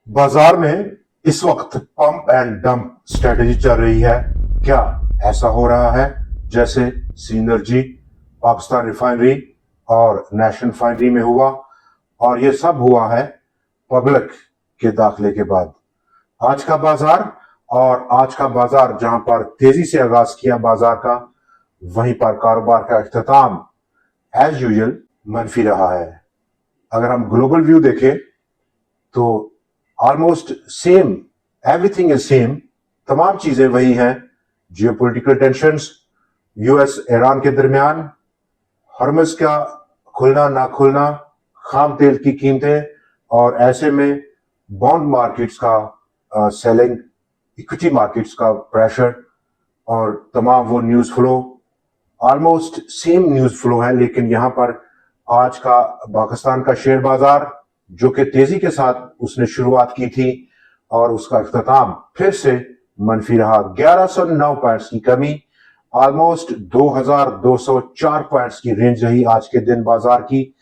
बाजार में इस वक्त पंप एंड डंप स्ट्रेटजी चल रही है। क्या ऐसा हो रहा है जैसे सीनर्जी, पाकिस्तान रिफाइनरी और नेशनल रिफाइनरी में हुआ, और ये सब हुआ है पब्लिक के दाखिले के बाद। आज का बाजार जहां पर तेजी से आगाज किया बाजार का, वहीं पर कारोबार का इख्तिताम एज यूजुअल मनफी रहा है। अगर हम ग्लोबल व्यू देखें तो almost same, everything is same, तमाम चीजें वही हैं। जियोपॉलिटिकल टेंशंस, यूएस ईरान के दरमियान, हॉर्मज़ का खुलना ना खुलना, खाम तेल की कीमतें, और ऐसे में बॉन्ड मार्केट्स का सेलिंग, इक्विटी मार्केट्स का प्रेशर, और तमाम वो news flow almost same news flow है। लेकिन यहां पर आज का पाकिस्तान का शेयर बाजार, जो कि तेजी के साथ उसने शुरुआत की थी और उसका इख्तिताम फिर से मनफी रहा। 1109 पॉइंट्स की कमी, ऑलमोस्ट 2204 पॉइंट्स की रेंज रही आज के दिन बाजार की,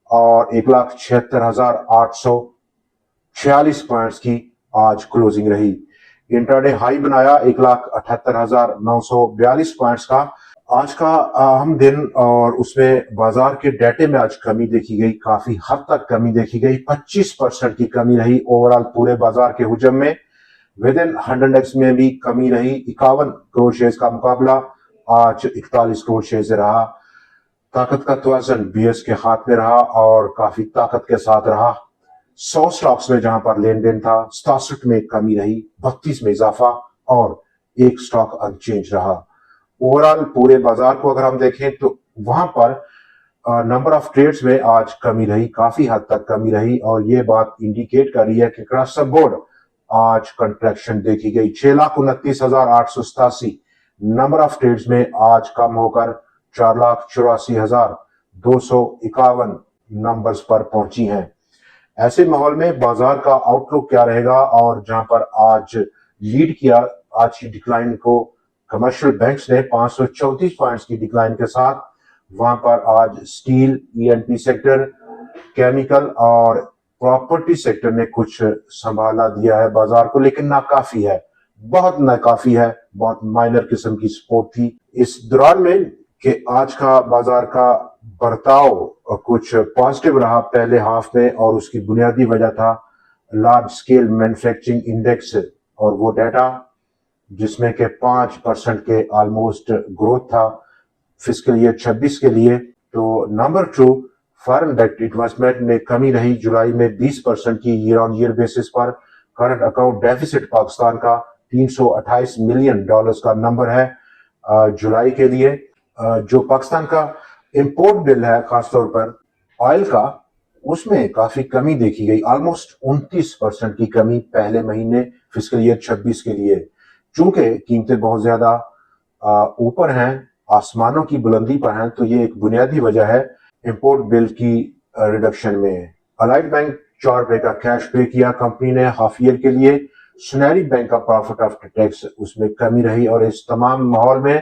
और 1,76,846 पॉइंट्स की आज क्लोजिंग रही। इंट्राडे हाई बनाया 1,78,942 पॉइंट्स का आज का अहम दिन, और उसमें बाजार के डेटे में आज कमी देखी गई, काफी हद तक कमी देखी गई। 25% की कमी रही ओवरऑल पूरे बाजार के हुजम में। विद इन 100x में भी कमी रही। 51 करोड़ शेयर्स का मुकाबला आज 41 करोड़ शेयर से रहा। ताकत का तवज़ुन बीएस के हाथ में रहा और काफी ताकत के साथ रहा। 100 स्टॉक्स में जहां पर लेन देन था, 67 में कमी रही, 32 में इजाफा, और एक स्टॉक अनचेंज रहा। ओवरऑल पूरे बाजार को अगर हम देखें तो वहां पर नंबर ऑफ ट्रेड्स में आज कमी रही, काफी हद तक कमी रही, और ये बात इंडिकेट कर रही है कि क्रॉस द बोर्ड आज कंट्रैक्शन देखी गई। 6,29,887 नंबर ऑफ ट्रेड्स में आज कम होकर 4,84,251 नंबर्स पर पहुंची हैं। ऐसे माहौल में बाजार का आउटलुक क्या रहेगा, और जहां पर आज लीड किया आज की डिक्लाइन को कमर्शियल बैंक्स ने 534 पॉइंट्स की डिक्लाइन के साथ, वहां पर आज स्टील, ईएनपी सेक्टर, केमिकल और प्रॉपर्टी सेक्टर ने कुछ संभाला दिया है बाजार को, लेकिन नाकाफी है, बहुत नाकाफी है, बहुत माइनर किस्म की सपोर्ट थी इस दौरान में। कि आज का बाजार का बर्ताव कुछ पॉजिटिव रहा पहले हाफ में, और उसकी बुनियादी वजह था लार्ज स्केल मैन्युफैक्चरिंग इंडेक्स, और वो डाटा जिसमें के 5% के ऑलमोस्ट ग्रोथ था फिस्कल ईयर 26 के लिए। तो नंबर 2, फॉरेन डायरेक्ट इन्वेस्टमेंट में कमी रही जुलाई में 20% की ईयर ऑन ईयर बेसिस पर। करंट अकाउंट डेफिसिट पाकिस्तान का $328 मिलियन का नंबर है जुलाई के लिए। जो पाकिस्तान का इंपोर्ट बिल है खासतौर पर ऑयल का, उसमें काफी कमी देखी गई, ऑलमोस्ट 29% की कमी पहले महीने फिस्कल ईयर 26 के लिए। चूंकि कीमतें बहुत ज्यादा ऊपर हैं, आसमानों की बुलंदी पर हैं, तो ये एक बुनियादी वजह है इंपोर्ट बिल की रिडक्शन में। अलाइड बैंक 4 रुपए का कैश पे किया कंपनी ने हाफ ईयर के लिए। सुनहरी बैंक का प्रॉफिट आफ्टर टैक्स, उसमें कमी रही। और इस तमाम माहौल में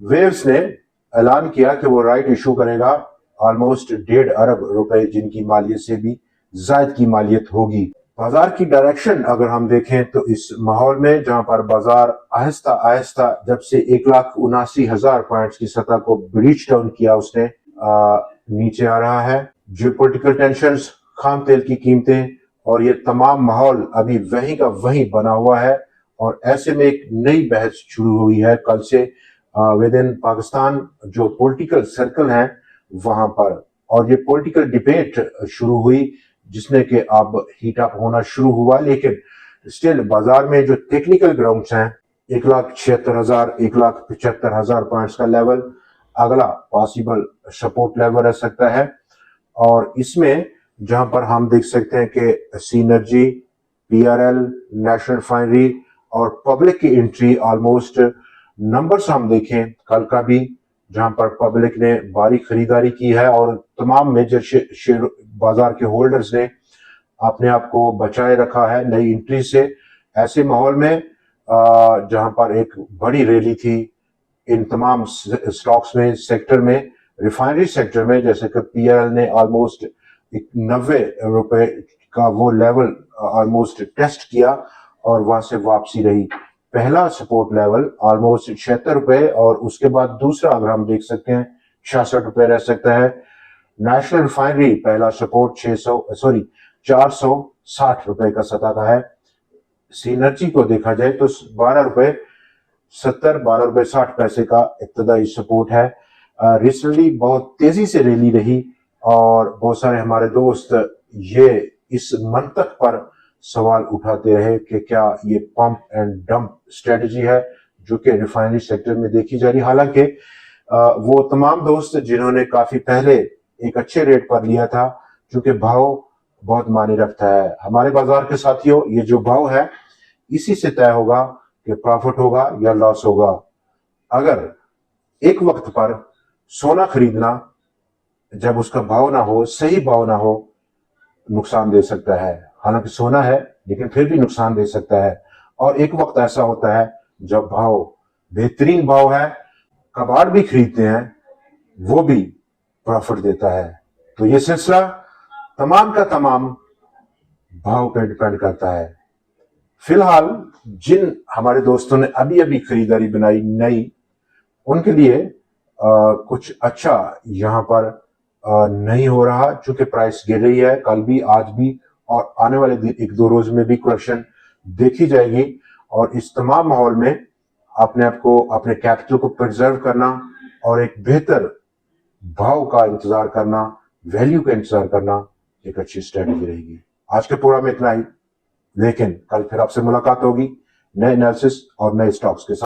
वेव्स ने ऐलान किया कि वो राइट इशू करेगा ऑलमोस्ट 1.5 अरब रुपए, जिनकी मालियत से भी जायद की मालियत होगी। बाजार की डायरेक्शन अगर हम देखें तो इस माहौल में जहां पर बाजार आहिस्ता आहिस्ता जब से 1,79,000 पॉइंट्स की सतह को ब्रीच डाउन किया, उसने नीचे आ रहा है। जियोपॉलिटिकल टेंशंस, खाम तेल की कीमतें, और ये तमाम माहौल अभी वहीं का वहीं बना हुआ है। और ऐसे में एक नई बहस शुरू हुई है कल से विद इन पाकिस्तान, जो पॉलिटिकल सर्कल है वहां पर, और ये पॉलिटिकल डिबेट शुरू हुई जिसने कि अब हीट अप होना शुरू हुआ। लेकिन स्टिल बाजार में जो टेक्निकल ग्राउंड्स हैं, 1,76,000, 1,75,000 पॉइंट्स का लेवल अगला पॉसिबल सपोर्ट लेवल रह सकता है। और इसमें जहां पर हम देख सकते हैं कि सीनर्जी, पीआरएल, नेशनल रिफाइनरी और पब्लिक की एंट्री, ऑलमोस्ट नंबर्स हम देखें कल का भी, जहां पर पब्लिक ने भारी खरीदारी की है और तमाम मेजर शेयर बाजार के होल्डर्स ने अपने आप को बचाए रखा है नई एंट्री से। ऐसे माहौल में जहां पर एक बड़ी रैली थी इन तमाम स्टॉक्स में, सेक्टर में, रिफाइनरी सेक्टर में, जैसे कि पीएल ने ऑलमोस्ट 90 रुपए का वो लेवल ऑलमोस्ट टेस्ट किया और वहां से वापसी रही। पहला सपोर्ट लेवल ऑलमोस्ट 76 रुपए और उसके बाद दूसरा अगर हम देख सकते हैं 66 रुपए रह सकता है। नेशनल रिफाइनरी पहला सपोर्ट 460 रुपए का सतह का है। सीनर्जी को देखा जाए तो 12 रुपए 60 का इब्तदाई सपोर्ट है। रिसेंटली बहुत तेजी से रैली रही और बहुत सारे हमारे दोस्त ये इस मंतक पर सवाल उठाते रहे कि क्या ये पंप एंड डंप स्ट्रेटजी है जो कि रिफाइनरी सेक्टर में देखी जा रही। हालांकि वो तमाम दोस्त जिन्होंने काफी पहले एक अच्छे रेट पर लिया था, क्योंकि भाव बहुत मायने रखता है हमारे बाजार के साथियों। ये जो भाव है इसी से तय होगा कि प्रॉफिट होगा या लॉस होगा। अगर एक वक्त पर सोना खरीदना जब उसका भाव ना हो, सही भाव ना हो, नुकसान दे सकता है। हालांकि सोना है लेकिन फिर भी नुकसान दे सकता है। और एक वक्त ऐसा होता है जब भाव बेहतरीन भाव है, कबाड़ भी खरीदते हैं, वो भी प्रॉफिट देता है। तो ये सिलसिला तमाम का तमाम भाव पर डिपेंड करता है। फिलहाल जिन हमारे दोस्तों ने अभी अभी खरीदारी बनाई नई, उनके लिए कुछ अच्छा यहां पर नहीं हो रहा, चूंकि प्राइस गिर रही है कल भी, आज भी और आने वाले दिन एक दो रोज में भी करेक्शन देखी जाएगी। और इस तमाम माहौल में अपने आप को, अपने कैपिटल को प्रिजर्व करना और एक बेहतर भाव का इंतजार करना, वैल्यू का इंतजार करना एक अच्छी स्ट्रेटेजी रहेगी। आज के प्रोग्राम में इतना ही, लेकिन कल फिर आपसे मुलाकात होगी नए एनालिसिस और नए स्टॉक्स के साथ।